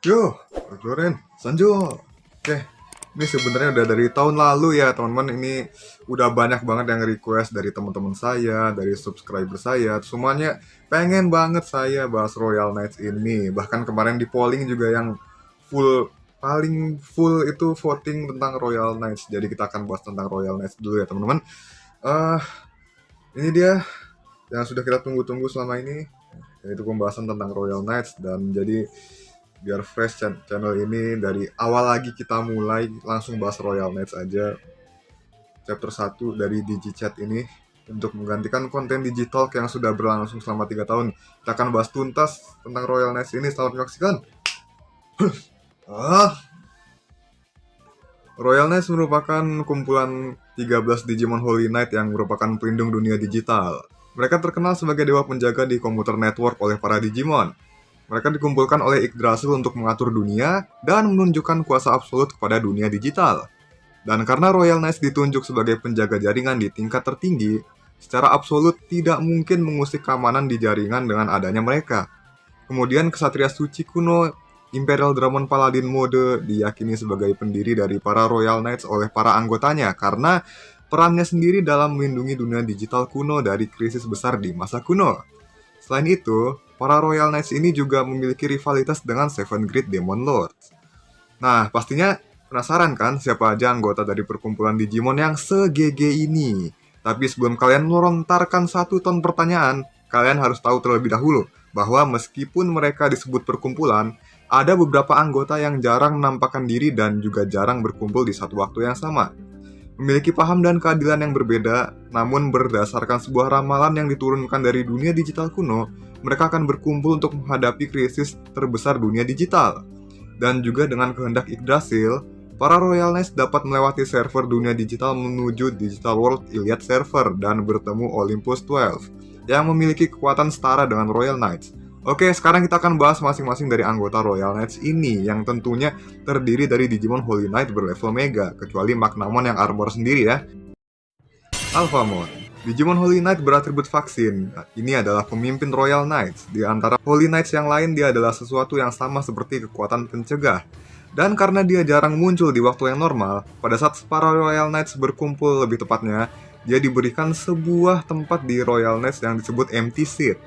Yo, Loren, Sanjo. Oke, ini sebenarnya udah dari tahun lalu ya teman-teman. Ini udah banyak banget yang request dari teman-teman saya, dari subscriber saya. Semuanya pengen banget saya bahas Royal Knights ini. Bahkan kemarin di polling juga yang full paling full itu voting tentang Royal Knights. Jadi kita akan bahas tentang Royal Knights dulu ya teman-teman. Eh, ini dia yang sudah kita tunggu-tunggu selama ini, yaitu pembahasan tentang Royal Knights. Dan jadi biar fresh channel ini dari awal lagi kita mulai langsung bahas Royal Knights aja. Chapter 1 dari DigiChat ini untuk menggantikan konten digital yang sudah berlangsung selama 3 tahun. Kita akan bahas tuntas tentang Royal Knights ini. Selamat menyaksikan. ah, Royal Knights merupakan kumpulan 13 Digimon Holy Knight yang merupakan pelindung dunia digital. Mereka terkenal sebagai dewa penjaga di komputer network oleh para Digimon. Mereka dikumpulkan oleh Yggdrasil untuk mengatur dunia dan menunjukkan kuasa absolut kepada dunia digital. Dan karena Royal Knights ditunjuk sebagai penjaga jaringan di tingkat tertinggi, secara absolut tidak mungkin mengusik keamanan di jaringan dengan adanya mereka. Kemudian Ksatria Suci kuno Imperial Dramon Paladin Mode diyakini sebagai pendiri dari para Royal Knights oleh para anggotanya karena perannya sendiri dalam melindungi dunia digital kuno dari krisis besar di masa kuno. Selain itu, para Royal Knights ini juga memiliki rivalitas dengan Seven Great Demon Lords. Nah, pastinya penasaran kan siapa aja anggota dari perkumpulan Digimon yang se-GG ini? Tapi sebelum kalian melontarkan 1 ton pertanyaan, kalian harus tahu terlebih dahulu bahwa meskipun mereka disebut perkumpulan, ada beberapa anggota yang jarang menampakkan diri dan juga jarang berkumpul di satu waktu yang sama. Memiliki paham dan keadilan yang berbeda, namun berdasarkan sebuah ramalan yang diturunkan dari dunia digital kuno, mereka akan berkumpul untuk menghadapi krisis terbesar dunia digital. Dan juga dengan kehendak Yggdrasil, para Royal Knights dapat melewati server dunia digital menuju Digital World Iliad Server dan bertemu Olympus 12, yang memiliki kekuatan setara dengan Royal Knights. Oke, sekarang kita akan bahas masing-masing dari anggota Royal Knights ini, yang tentunya terdiri dari Digimon Holy Knight berlevel Mega, kecuali Magnamon yang armor sendiri ya. Alphamon. Digimon Holy Knight beratribut vaksin. Ini adalah pemimpin Royal Knights. Di antara Holy Knights yang lain, dia adalah sesuatu yang sama seperti kekuatan pencegah. Dan karena dia jarang muncul di waktu yang normal, pada saat para Royal Knights berkumpul lebih tepatnya, dia diberikan sebuah tempat di Royal Knights yang disebut Empty Seat.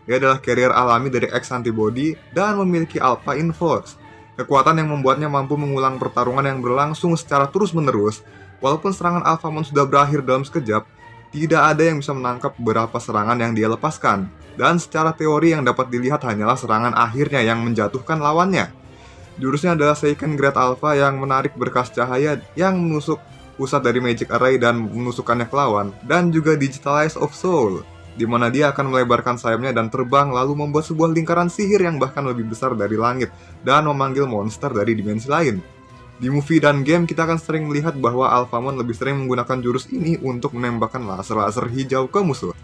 Dia adalah carrier alami dari X Antibody dan memiliki Alpha Inforce, kekuatan yang membuatnya mampu mengulang pertarungan yang berlangsung secara terus-menerus. Walaupun serangan Alphamon sudah berakhir dalam sekejap, tidak ada yang bisa menangkap berapa serangan yang dia lepaskan. Dan secara teori yang dapat dilihat hanyalah serangan akhirnya yang menjatuhkan lawannya. Jurusnya adalah Seiken Great Alpha yang menarik berkas cahaya yang menusuk pusat dari Magic Array dan menusukkannya ke lawan, dan juga Digitalize of Soul, di mana dia akan melebarkan sayapnya dan terbang lalu membuat sebuah lingkaran sihir yang bahkan lebih besar dari langit dan memanggil monster dari dimensi lain. Di movie dan game kita akan sering melihat bahwa Alphamon lebih sering menggunakan jurus ini untuk menembakkan laser-laser hijau ke musuh.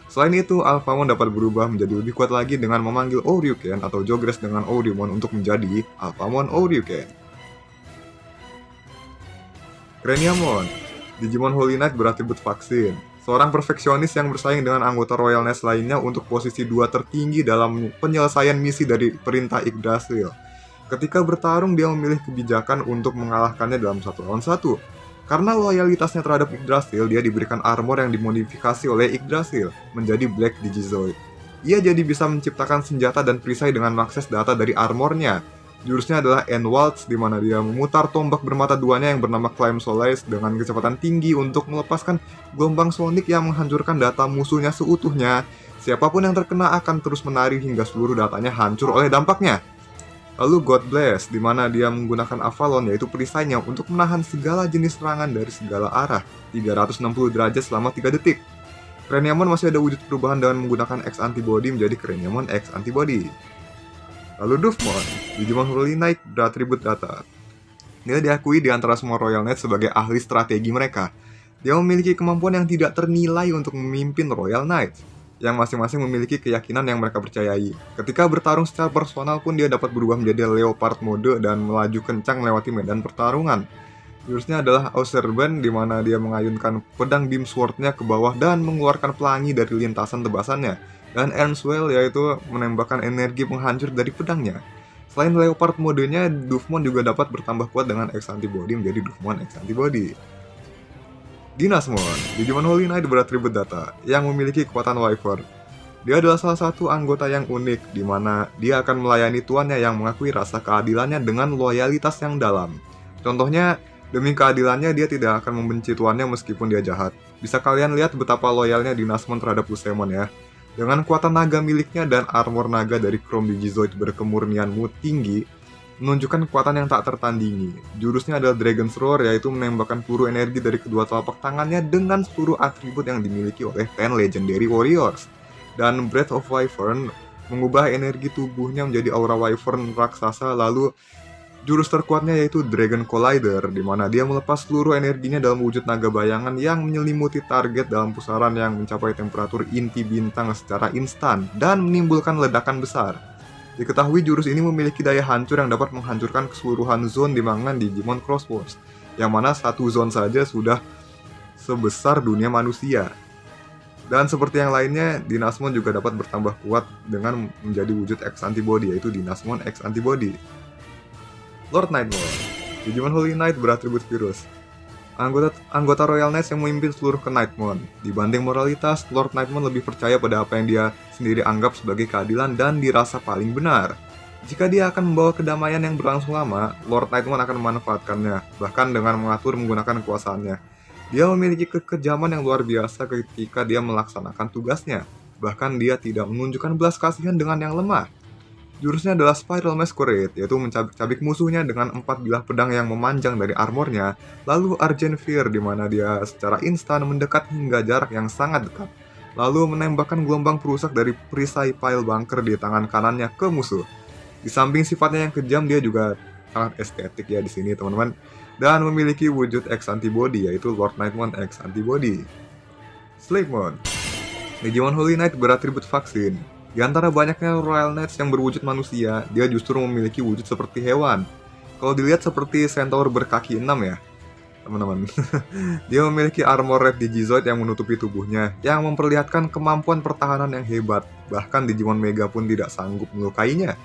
Selain itu, Alphamon dapat berubah menjadi lebih kuat lagi dengan memanggil Ouryuken atau Jogress dengan Ourymon untuk menjadi Alphamon Ouryuken. Craniamon. Digimon Holy Knight beratribut vaksin. Seorang perfeksionis yang bersaing dengan anggota Royal Knights lainnya untuk posisi 2 tertinggi dalam penyelesaian misi dari perintah Yggdrasil. Ketika bertarung, dia memilih kebijakan untuk mengalahkannya dalam 1 lawan 1. Karena loyalitasnya terhadap Yggdrasil, dia diberikan armor yang dimodifikasi oleh Yggdrasil menjadi Black Digizoid. Ia jadi bisa menciptakan senjata dan perisai dengan mengakses data dari armornya. Jurusnya adalah N-Waltz, di mana dia memutar tombak bermata duanya yang bernama Climb Solace dengan kecepatan tinggi untuk melepaskan gelombang sonik yang menghancurkan data musuhnya seutuhnya. Siapapun yang terkena akan terus menari hingga seluruh datanya hancur oleh dampaknya. Lalu God Bless, di mana dia menggunakan Avalon, yaitu perisainya untuk menahan segala jenis serangan dari segala arah 360 derajat selama 3 detik. Craniamon masih ada wujud perubahan dengan menggunakan X Antibody menjadi Craniamon X Antibody. Lalu Dufmon, Digimon Holy Knight beratribut data. Dia diakui di antara semua Royal Knights sebagai ahli strategi mereka. Dia memiliki kemampuan yang tidak ternilai untuk memimpin Royal Knights, yang masing-masing memiliki keyakinan yang mereka percayai. Ketika bertarung secara personal pun dia dapat berubah menjadi Leopard mode dan melaju kencang melewati medan pertarungan. Jurusnya adalah Auserban, di mana dia mengayunkan pedang beam sword-nya ke bawah dan mengeluarkan pelangi dari lintasan tebasannya. Dan Ernswell, yaitu menembakkan energi penghancur dari pedangnya. Selain Leopard modenya, Dufmon juga dapat bertambah kuat dengan X Antibody menjadi Dufmon X Antibody. Dynasmon, Digimon Holy Knight beratribut data, yang memiliki kekuatan Wyvern. Dia adalah salah satu anggota yang unik, di mana dia akan melayani tuannya yang mengakui rasa keadilannya dengan loyalitas yang dalam. Contohnya, demi keadilannya dia tidak akan membenci tuannya meskipun dia jahat. Bisa kalian lihat betapa loyalnya Dynasmon terhadap Usemon ya. Dengan kekuatan naga miliknya dan armor naga dari Chrome Digizoid berkemurnian mood tinggi, menunjukkan kekuatan yang tak tertandingi. Jurusnya adalah Dragon's Roar, yaitu menembakkan peluru energi dari kedua telapak tangannya dengan seluruh atribut yang dimiliki oleh 10 Legendary Warriors. Dan Breath of Wyvern mengubah energi tubuhnya menjadi aura Wyvern raksasa, lalu jurus terkuatnya yaitu Dragon Collider, di mana dia melepas seluruh energinya dalam wujud naga bayangan yang menyelimuti target dalam pusaran yang mencapai temperatur inti bintang secara instan dan menimbulkan ledakan besar. Diketahui jurus ini memiliki daya hancur yang dapat menghancurkan keseluruhan zone di mangan Digimon Cross Wars, yang mana satu zone saja sudah sebesar dunia manusia. Dan seperti yang lainnya, Dynasmon juga dapat bertambah kuat dengan menjadi wujud X Antibody, yaitu Dynasmon X Antibody. Lord Nightmare, Digimon Holy Knight beratribut virus. Anggota Royal Knights yang memimpin seluruh Knightmon. Dibanding moralitas, Lord Nightmon lebih percaya pada apa yang dia sendiri anggap sebagai keadilan dan dirasa paling benar. Jika dia akan membawa kedamaian yang berlangsung lama, Lord Nightmon akan memanfaatkannya, bahkan dengan mengatur menggunakan kekuasaannya. Dia memiliki kekejaman yang luar biasa ketika dia melaksanakan tugasnya. Bahkan dia tidak menunjukkan belas kasihan dengan yang lemah. Jurusnya adalah Spiral Masquerade, yaitu mencabik-cabik musuhnya dengan 4 bilah pedang yang memanjang dari armornya, lalu Argent Fear, di mana dia secara instan mendekat hingga jarak yang sangat dekat, lalu menembakkan gelombang perusak dari perisai pile bunker di tangan kanannya ke musuh. Di samping sifatnya yang kejam, dia juga sangat estetik ya di sini teman-teman, dan memiliki wujud X Antibody, yaitu Lord Nightmon X Antibody. Slavemon, Digimon Holy Knight beratribut vaksin. Di antara banyaknya Royal Knights yang berwujud manusia, dia justru memiliki wujud seperti hewan. Kalau dilihat seperti Centaur berkaki 6 ya, teman-teman. Dia memiliki armor Red Digizoid yang menutupi tubuhnya, yang memperlihatkan kemampuan pertahanan yang hebat. Bahkan Digimon Mega pun tidak sanggup melukainya.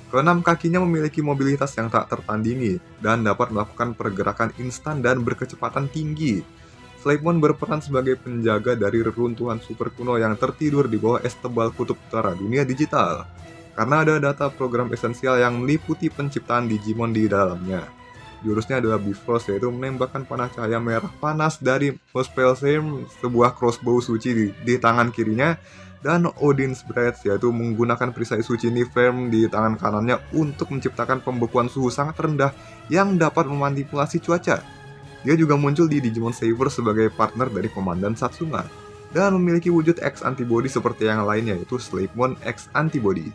Keenam kakinya memiliki mobilitas yang tak tertandingi, dan dapat melakukan pergerakan instan dan berkecepatan tinggi. Slavemon berperan sebagai penjaga dari reruntuhan super kuno yang tertidur di bawah es tebal kutub utara dunia digital. Karena ada data program esensial yang meliputi penciptaan Digimon di dalamnya. Jurusnya adalah Bifrost, yaitu menembakkan panah cahaya merah panas dari Muspelheim, sebuah crossbow suci di tangan kirinya, dan Odin's Breath, yaitu menggunakan perisai suci Niflheim di tangan kanannya untuk menciptakan pembekuan suhu sangat rendah yang dapat memanipulasi cuaca. Dia juga muncul di Digimon Saver sebagai partner dari Komandan Satsuma, dan memiliki wujud X Antibody seperti yang lainnya, yaitu Slavemon X Antibody.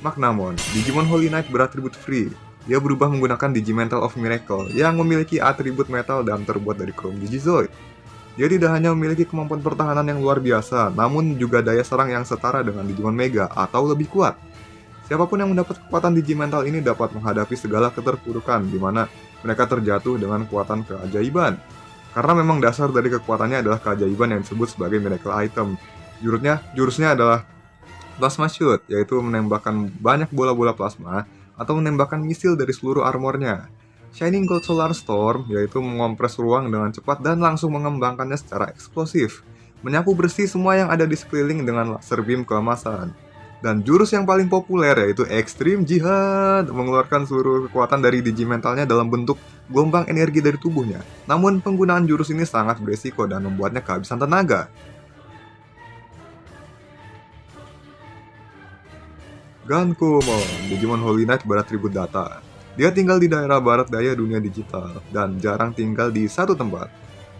Magnamon, Digimon Holy Knight beratribut free. Dia berubah menggunakan Digimental of Miracle yang memiliki atribut metal dan terbuat dari Chrome Digizoid. Dia tidak hanya memiliki kemampuan pertahanan yang luar biasa, namun juga daya serang yang setara dengan Digimon Mega atau lebih kuat. Siapapun yang mendapat kekuatan Digimental ini dapat menghadapi segala keterpurukan, di mana mereka terjatuh dengan kekuatan keajaiban. Karena memang dasar dari kekuatannya adalah keajaiban yang disebut sebagai Miracle Item. Jurusnya adalah Plasma Shoot, yaitu menembakkan banyak bola-bola plasma atau menembakkan misil dari seluruh armornya. Shining Gold Solar Storm, yaitu mengompres ruang dengan cepat dan langsung mengembangkannya secara eksplosif, menyapu bersih semua yang ada di sekeliling dengan laser beam keemasan. Dan jurus yang paling populer yaitu Extreme Jihad, mengeluarkan seluruh kekuatan dari Digimentalnya dalam bentuk gelombang energi dari tubuhnya. Namun penggunaan jurus ini sangat beresiko dan membuatnya kehabisan tenaga. Gankomon, Digimon Holy Knight beratribut data. Dia tinggal di daerah barat daya dunia digital dan jarang tinggal di satu tempat.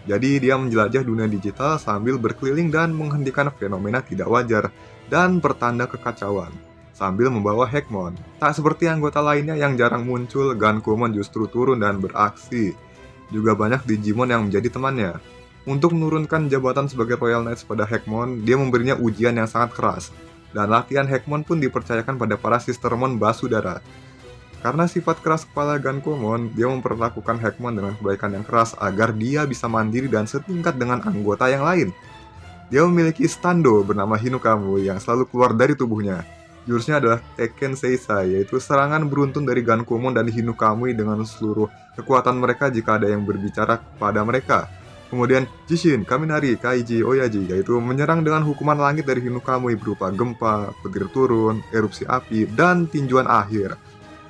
Jadi dia menjelajah dunia digital sambil berkeliling dan menghentikan fenomena tidak wajar dan pertanda kekacauan, sambil membawa Heckmon. Tak seperti anggota lainnya yang jarang muncul, Gankomon justru turun dan beraksi. Juga banyak Digimon yang menjadi temannya. Untuk menurunkan jabatan sebagai Royal Knights pada Heckmon, dia memberinya ujian yang sangat keras. Dan latihan Heckmon pun dipercayakan pada para Sistermon Basudara. Karena sifat keras kepala Gankomon, dia memperlakukan Heckmon dengan kebaikan yang keras agar dia bisa mandiri dan setingkat dengan anggota yang lain. Dia memiliki stando bernama Hinukamu yang selalu keluar dari tubuhnya. Jurusnya adalah Tekken Seisai, yaitu serangan beruntun dari Gankomon dan Hinokami dengan seluruh kekuatan mereka jika ada yang berbicara kepada mereka. Kemudian Jishin Kaminari Kaiji Oyaji, yaitu menyerang dengan hukuman langit dari Hinokami berupa gempa, petir turun, erupsi api, dan tinjuan akhir.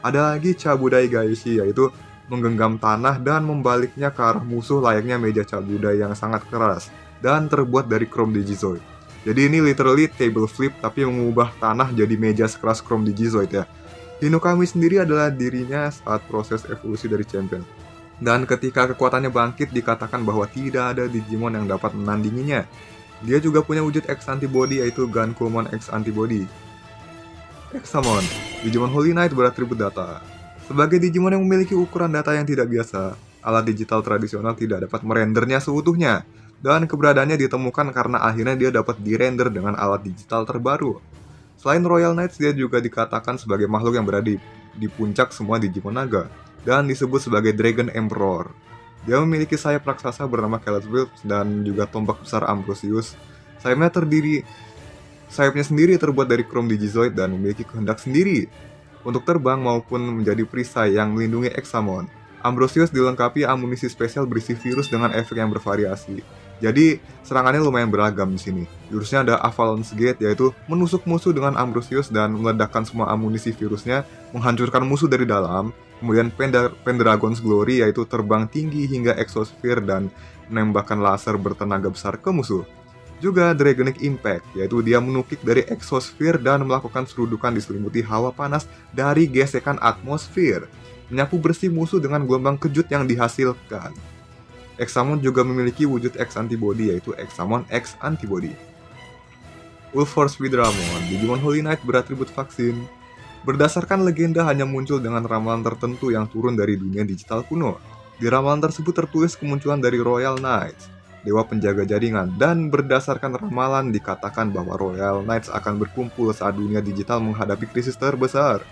Ada lagi Chabudai Gaishi, yaitu menggenggam tanah dan membaliknya ke arah musuh layaknya meja Chabudai yang sangat keras dan terbuat dari Chrome Digizoid. Jadi ini literally table flip tapi mengubah tanah jadi meja sekeras Chrome Digizoid ya. Hinokami sendiri adalah dirinya saat proses evolusi dari champion. Dan ketika kekuatannya bangkit dikatakan bahwa tidak ada Digimon yang dapat menandinginya. Dia juga punya wujud X antibody yaitu Gankomon X antibody. Examon, Digimon Holy Knight beratribut data. Sebagai Digimon yang memiliki ukuran data yang tidak biasa, alat digital tradisional tidak dapat merendernya seutuhnya. Dan keberadaannya ditemukan karena akhirnya dia dapat dirender dengan alat digital terbaru. Selain Royal Knights, dia juga dikatakan sebagai makhluk yang berada di puncak semua Digimon naga, dan disebut sebagai Dragon Emperor. Dia memiliki sayap raksasa bernama Keleswilp dan juga tombak besar Ambrosius. Sayapnya sendiri terbuat dari Chrome Digizoid dan memiliki kehendak sendiri untuk terbang maupun menjadi perisai yang melindungi Examon. Ambrosius dilengkapi amunisi spesial berisi virus dengan efek yang bervariasi. Jadi, serangannya lumayan beragam di sini. Jurusnya ada Avalon's Gate, yaitu menusuk musuh dengan Ambrosius dan meledakkan semua amunisi virusnya, menghancurkan musuh dari dalam. Kemudian Pendragon's Glory, yaitu terbang tinggi hingga Exosphere dan menembakkan laser bertenaga besar ke musuh. Juga Dragonic Impact, yaitu dia menukik dari Exosphere dan melakukan serudukan diselimuti hawa panas dari gesekan atmosfer, menyapu bersih musuh dengan gelombang kejut yang dihasilkan. Examon juga memiliki wujud X antibody yaitu Examon X antibody. Ulforce Widramon, Digimon Holy Knight beratribut vaksin. Berdasarkan legenda hanya muncul dengan ramalan tertentu yang turun dari dunia digital kuno. Di ramalan tersebut tertulis kemunculan dari Royal Knights, dewa penjaga jaringan, dan berdasarkan ramalan dikatakan bahwa Royal Knights akan berkumpul saat dunia digital menghadapi krisis terbesar.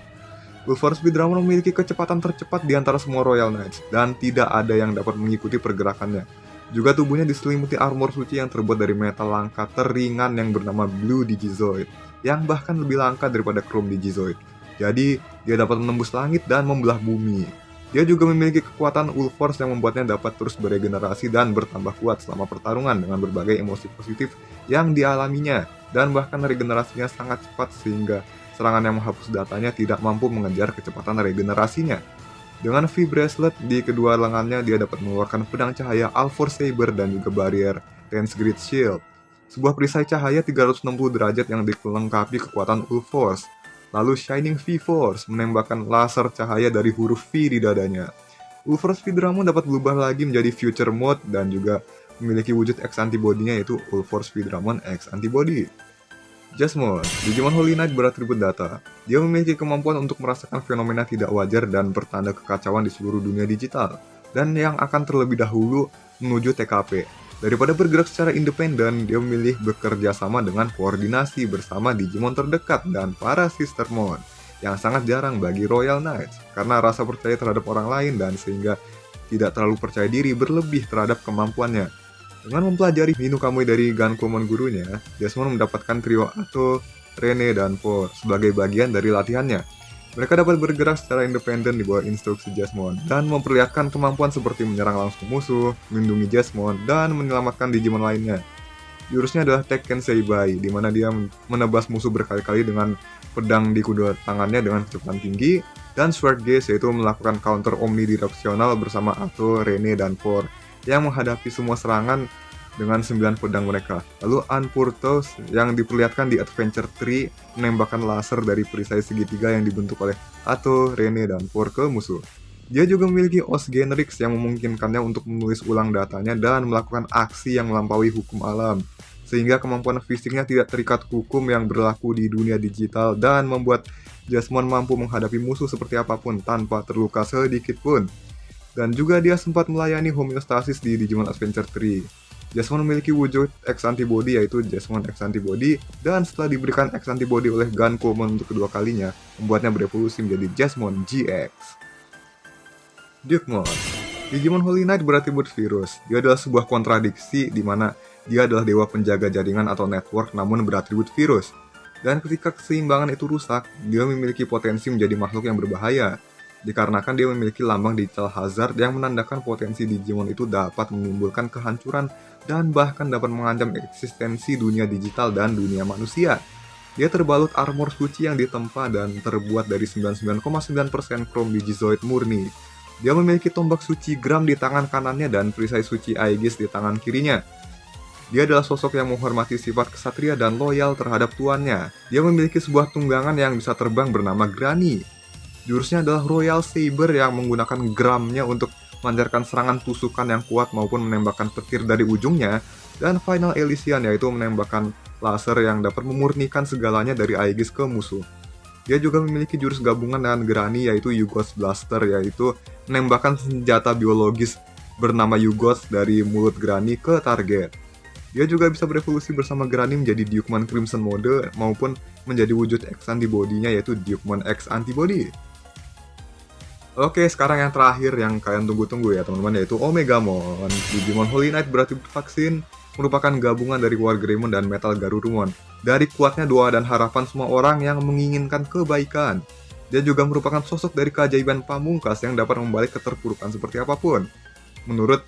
Ulforce Widramon memiliki kecepatan tercepat di antara semua Royal Knights, dan tidak ada yang dapat mengikuti pergerakannya. Juga tubuhnya diselimuti armor suci yang terbuat dari metal langka teringan yang bernama Blue Digizoid, yang bahkan lebih langka daripada Chrome Digizoid. Jadi, dia dapat menembus langit dan membelah bumi. Dia juga memiliki kekuatan Ulforce yang membuatnya dapat terus beregenerasi dan bertambah kuat selama pertarungan dengan berbagai emosi positif yang dialaminya, dan bahkan regenerasinya sangat cepat sehingga serangan yang menghapus datanya tidak mampu mengejar kecepatan regenerasinya. Dengan V-Bracelet di kedua lengannya, dia dapat mengeluarkan pedang cahaya Alforce Saber dan juga barrier Tense Great Shield, sebuah perisai cahaya 360 derajat yang dilengkapi kekuatan Ulforce. Lalu Shining V-Force menembakkan laser cahaya dari huruf V di dadanya. Ulforce Widramon dapat berubah lagi menjadi Future Mode dan juga memiliki wujud X antibody-nya yaitu Ulforce Widramon X antibody. Jasmine, Digimon Holy Knight beratribut data. Dia memiliki kemampuan untuk merasakan fenomena tidak wajar dan pertanda kekacauan di seluruh dunia digital, dan yang akan terlebih dahulu menuju TKP. Daripada bergerak secara independen, dia memilih bekerja sama dengan koordinasi bersama Digimon terdekat dan para Sistermon, yang sangat jarang bagi Royal Knights, karena rasa percaya terhadap orang lain dan sehingga tidak terlalu percaya diri berlebih terhadap kemampuannya. Dengan mempelajari Hinokami dari Gankomon gurunya, Jasmine mendapatkan trio Ato, Rene, dan Po sebagai bagian dari latihannya. Mereka dapat bergerak secara independen di bawah instruksi Jasmine dan memperlihatkan kemampuan seperti menyerang langsung musuh, melindungi Jasmine, dan menyelamatkan Digimon lainnya. Jurusnya adalah Tekken Seibai, di mana dia menebas musuh berkali-kali dengan pedang di kedua tangannya dengan kecepatan tinggi, dan Sword Gaze yaitu melakukan counter omnidireksional bersama Ato, Rene, dan Po yang menghadapi semua serangan dengan 9 pedang mereka. Lalu Unpurtos yang diperlihatkan di Adventure 3 menembakkan laser dari perisai segitiga yang dibentuk oleh Ato, Rene, dan Por ke musuh. Dia juga memiliki OS Genrix yang memungkinkannya untuk menulis ulang datanya dan melakukan aksi yang melampaui hukum alam, sehingga kemampuan fisiknya tidak terikat hukum yang berlaku di dunia digital dan membuat Jasmine mampu menghadapi musuh seperti apapun tanpa terluka sedikit pun. Dan juga dia sempat melayani homeostasis di Digimon Adventure 3. Jasmine memiliki wujud X antibody yaitu Jasmine X antibody, dan setelah diberikan X antibody oleh Gankomon untuk kedua kalinya, membuatnya berevolusi menjadi Jasmine GX. Dukemon, Digimon Holy Knight beratribut virus. Dia adalah sebuah kontradiksi di mana dia adalah dewa penjaga jaringan atau network namun beratribut virus. Dan ketika keseimbangan itu rusak, dia memiliki potensi menjadi makhluk yang berbahaya. Dikarenakan dia memiliki lambang digital hazard yang menandakan potensi Digimon itu dapat menimbulkan kehancuran dan bahkan dapat mengancam eksistensi dunia digital dan dunia manusia. Dia terbalut armor suci yang ditempa dan terbuat dari 99,9% chrome digizoid murni. Dia memiliki tombak suci Gram di tangan kanannya dan perisai suci Aegis di tangan kirinya. Dia adalah sosok yang menghormati sifat kesatria dan loyal terhadap tuannya. Dia memiliki sebuah tunggangan yang bisa terbang bernama Granny. Jurusnya adalah Royal Saber yang menggunakan gramnya untuk melancarkan serangan tusukan yang kuat maupun menembakkan petir dari ujungnya. Dan Final Elysian yaitu menembakkan laser yang dapat memurnikan segalanya dari Aegis ke musuh. Dia juga memiliki jurus gabungan dengan Granny yaitu Yugos Blaster, yaitu menembakkan senjata biologis bernama Yugos dari mulut Granny ke target. Dia juga bisa berevolusi bersama Granny menjadi Dyukman Crimson Mode maupun menjadi wujud X antibody-nya yaitu Dyukman X Antibody. Oke, sekarang yang terakhir yang kalian tunggu-tunggu ya teman-teman, yaitu Omegamon. Digimon Holy Knight berarti vaksin merupakan gabungan dari Wargreymon dan Metal Garurumon. Dari kuatnya doa dan harapan semua orang yang menginginkan kebaikan. Dia juga merupakan sosok dari keajaiban pamungkas yang dapat membalik keterpurukan seperti apapun. Menurut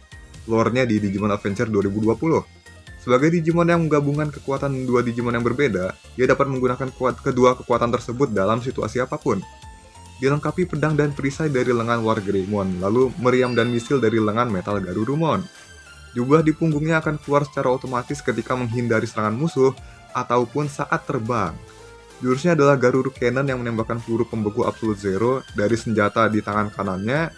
lore-nya di Digimon Adventure 2020. Sebagai Digimon yang menggabungkan kekuatan dua Digimon yang berbeda, dia dapat menggunakan kedua kekuatan tersebut dalam situasi apapun. Dilengkapi pedang dan perisai dari lengan Wargreymon, lalu meriam dan misil dari lengan Metal Garurumon. Jubah di punggungnya akan keluar secara otomatis ketika menghindari serangan musuh ataupun saat terbang. Jurusnya adalah Garuru Cannon yang menembakkan peluru pembeku Absolute Zero dari senjata di tangan kanannya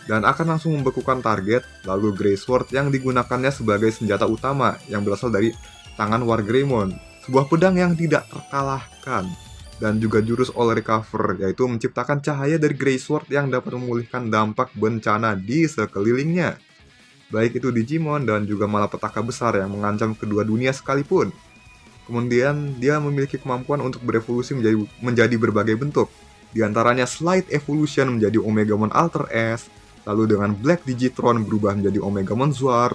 dan akan langsung membekukan target, lalu Grey Sword yang digunakannya sebagai senjata utama yang berasal dari tangan Wargreymon, sebuah pedang yang tidak terkalahkan. Dan juga jurus All Recover, yaitu menciptakan cahaya dari Grey Sword yang dapat memulihkan dampak bencana di sekelilingnya. Baik itu Digimon dan juga malapetaka besar yang mengancam kedua dunia sekalipun. Kemudian dia memiliki kemampuan untuk berevolusi menjadi berbagai bentuk. Di antaranya Slight Evolution menjadi Omegamon Alter S, lalu dengan Black Digitron berubah menjadi Omegamon Zwarp,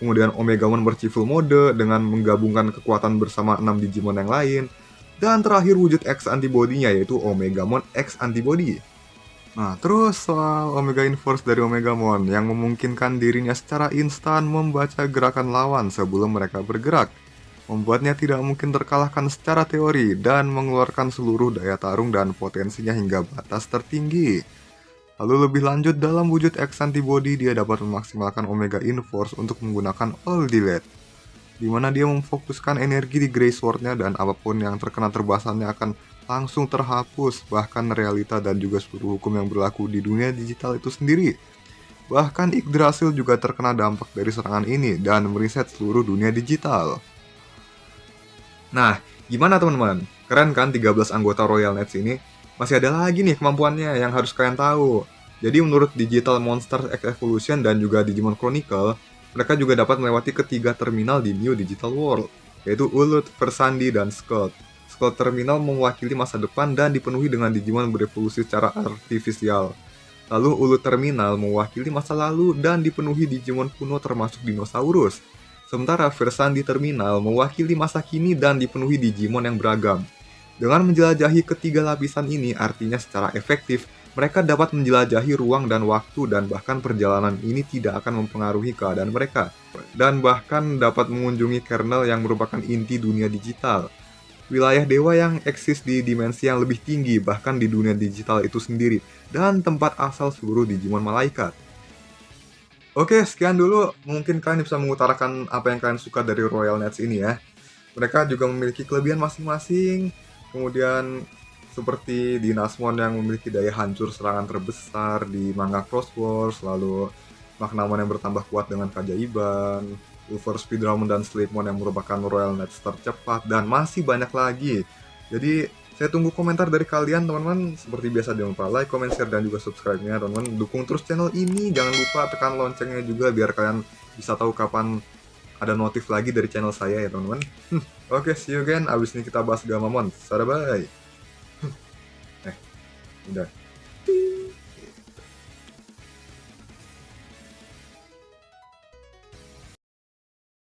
kemudian Omegamon Merciful Mode dengan menggabungkan kekuatan bersama 6 Digimon yang lain, dan terakhir wujud X Antibody-nya yaitu Omegamon X Antibody. Nah, terus soal Omega Inforce dari Omegamon yang memungkinkan dirinya secara instan membaca gerakan lawan sebelum mereka bergerak, membuatnya tidak mungkin terkalahkan secara teori dan mengeluarkan seluruh daya tarung dan potensinya hingga batas tertinggi. Lalu lebih lanjut, dalam wujud X Antibody dia dapat memaksimalkan Omega Inforce untuk menggunakan All Delete, di mana dia memfokuskan energi di Grey Sword-nya dan apapun yang terkena terbasannya akan langsung terhapus, bahkan realita dan juga seluruh hukum yang berlaku di dunia digital itu sendiri. Bahkan Yggdrasil juga terkena dampak dari serangan ini dan mereset seluruh dunia digital. Nah, gimana teman-teman? Keren kan 13 anggota Royal Knights ini? Masih ada lagi nih kemampuannya yang harus kalian tahu. Jadi menurut Digital Monsters X Evolution dan juga Digimon Chronicle, mereka juga dapat melewati ketiga terminal di New Digital World, yaitu Ulut, Versandi, dan Skuld. Skuld Terminal mewakili masa depan dan dipenuhi dengan Digimon berevolusi secara artifisial. Lalu Ulut Terminal mewakili masa lalu dan dipenuhi Digimon kuno termasuk dinosaurus. Sementara Versandi Terminal mewakili masa kini dan dipenuhi Digimon yang beragam. Dengan menjelajahi ketiga lapisan ini, artinya secara efektif, mereka dapat menjelajahi ruang dan waktu dan bahkan perjalanan ini tidak akan mempengaruhi keadaan mereka. Dan bahkan dapat mengunjungi kernel yang merupakan inti dunia digital. Wilayah dewa yang eksis di dimensi yang lebih tinggi bahkan di dunia digital itu sendiri. Dan tempat asal seluruh Digimon malaikat. Oke, sekian dulu. Mungkin kalian bisa mengutarakan apa yang kalian suka dari Royal Knights ini ya. Mereka juga memiliki kelebihan masing-masing. Kemudian seperti di Nasmon yang memiliki daya hancur serangan terbesar di manga Cross Wars, lalu Magnamon yang bertambah kuat dengan keajaiban, Ulver Speedramon dan Sleepmon yang merupakan Royal Knights tercepat, dan masih banyak lagi. Jadi saya tunggu komentar dari kalian teman-teman. Seperti biasa jangan lupa like, comment, share, dan juga subscribe-nya teman-teman. Dukung terus channel ini, jangan lupa tekan loncengnya juga biar kalian bisa tahu kapan ada notif lagi dari channel saya ya teman-teman. Oke, see you again. Abis ini kita bahas Gamamon. Bye. Udah.